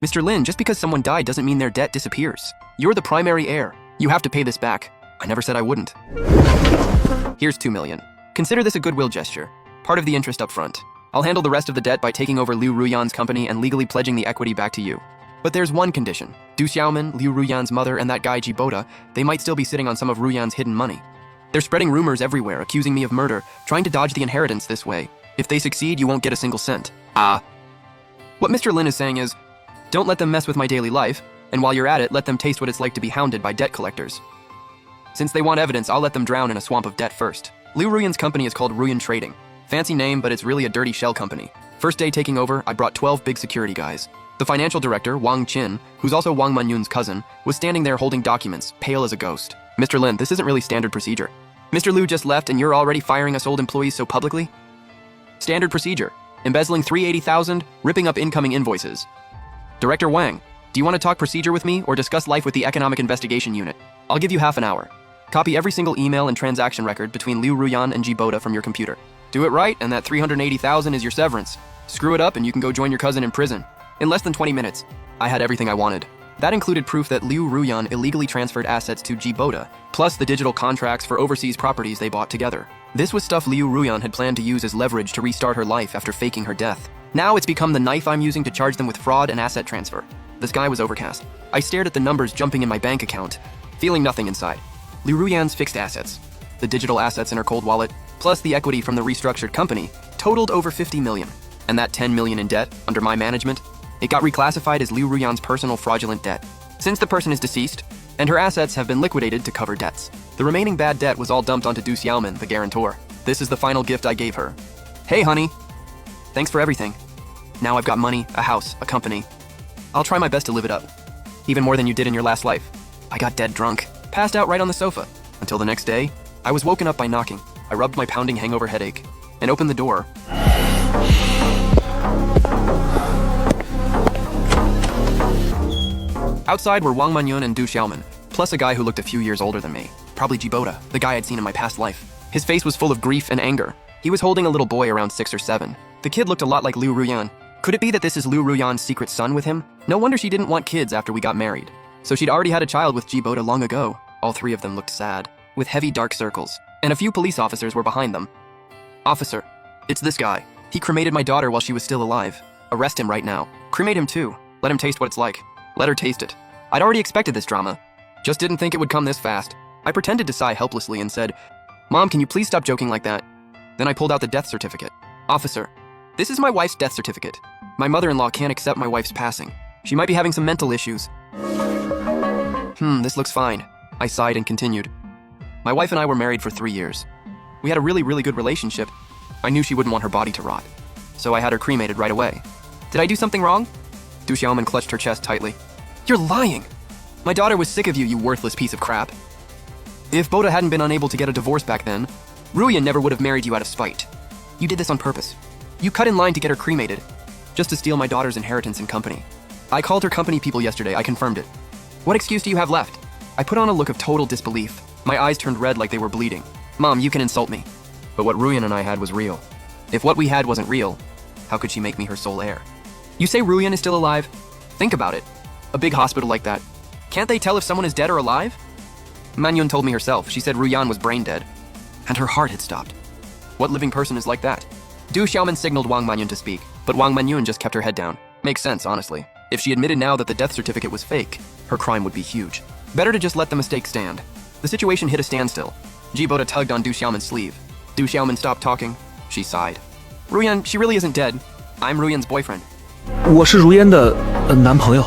Mr. Lin, just because someone died doesn't mean their debt disappears. You're the primary heir. You have to pay this back. I never said I wouldn't. Here's 2 million. Consider this a goodwill gesture. Part of the interest up front. I'll handle the rest of the debt by taking over Liu Ruyan's company and legally pledging the equity back to you. But there's one condition. Du Xiaoman, Liu Ruyan's mother, and that guy Jibota, they might still be sitting on some of Ruyan's hidden money. They're spreading rumors everywhere, accusing me of murder, trying to dodge the inheritance this way. If they succeed, you won't get a single cent. What Mr. Lin is saying is, don't let them mess with my daily life, and while you're at it, let them taste what it's like to be hounded by debt collectors. Since they want evidence, I'll let them drown in a swamp of debt first. Liu Ruyan's company is called Ruyan Trading. Fancy name, but it's really a dirty shell company. First day taking over, I brought 12 big security guys. The financial director, Wang Qin, who's also Wang Manyun's cousin, was standing there holding documents, pale as a ghost. Mr. Lin, this isn't really standard procedure. Mr. Liu just left and you're already firing us old employees so publicly? Standard procedure. Embezzling $380,000, ripping up incoming invoices. Director Wang, do you want to talk procedure with me or discuss life with the Economic Investigation Unit? I'll give you half an hour. Copy every single email and transaction record between Liu Ruyan and Jibota from your computer. Do it right, and that $380,000 is your severance. Screw it up, and you can go join your cousin in prison. In less than 20 minutes, I had everything I wanted. That included proof that Liu Ruyan illegally transferred assets to Jibota, plus the digital contracts for overseas properties they bought together. This was stuff Liu Ruyan had planned to use as leverage to restart her life after faking her death. Now it's become the knife I'm using to charge them with fraud and asset transfer. The sky was overcast. I stared at the numbers jumping in my bank account, feeling nothing inside. Liu Ruyan's fixed assets, the digital assets in her cold wallet, plus the equity from the restructured company, totaled over 50 million. And that 10 million in debt, under my management, it got reclassified as Liu Ruyan's personal fraudulent debt. Since the person is deceased, and her assets have been liquidated to cover debts, the remaining bad debt was all dumped onto Du Xiaoman, the guarantor. This is the final gift I gave her. Hey, honey. Thanks for everything. Now I've got money, a house, a company. I'll try my best to live it up. Even more than you did in your last life. I got dead drunk, passed out right on the sofa. Until the next day, I was woken up by knocking. I rubbed my pounding hangover headache and opened the door. Outside were Wang Manyun and Du Xiaoman, plus a guy who looked a few years older than me. Probably Jibota, the guy I'd seen in my past life. His face was full of grief and anger. He was holding a little boy around 6 or 7. The kid looked a lot like Liu Ruyan. Could it be that this is Liu Ruyan's secret son with him? No wonder she didn't want kids after we got married. So she'd already had a child with Jibota long ago. All 3 of them looked sad, with heavy dark circles, and a few police officers were behind them. Officer, it's this guy. He cremated my daughter while she was still alive. Arrest him right now. Cremate him too. Let him taste what it's like. Let her taste it. I'd already expected this drama. Just didn't think it would come this fast. I pretended to sigh helplessly and said, Mom, can you please stop joking like that? Then I pulled out the death certificate. Officer, this is my wife's death certificate. My mother-in-law can't accept my wife's passing. She might be having some mental issues. This looks fine. I sighed and continued. My wife and I were married for 3 years. We had a really good relationship. I knew she wouldn't want her body to rot, so I had her cremated right away. Did I do something wrong? Du Xiaoman clutched her chest tightly. You're lying! My daughter was sick of you, you worthless piece of crap. If Bota hadn't been unable to get a divorce back then, Ruyan never would have married you out of spite. You did this on purpose. You cut in line to get her cremated, just to steal my daughter's inheritance and company. I called her company people yesterday, I confirmed it. What excuse do you have left? I put on a look of total disbelief. My eyes turned red like they were bleeding. Mom, you can insult me. But what Ruyan and I had was real. If what we had wasn't real, how could she make me her sole heir? You say Ruyan is still alive? Think about it. A big hospital like that. Can't they tell if someone is dead or alive? Manyun told me herself. She said Ruyan was brain dead. And her heart had stopped. What living person is like that? Du Xiaoman signaled Wang Manyun to speak, but Wang Manyun just kept her head down. Makes sense, honestly. If she admitted now that the death certificate was fake, her crime would be huge. Better to just let the mistake stand. The situation hit a standstill. Jibota tugged on Du Xiaoman's sleeve. Du Xiaoman stopped talking. She sighed. Ruyan, she really isn't dead. I'm Ruyan's boyfriend. 我是如烟的男朋友。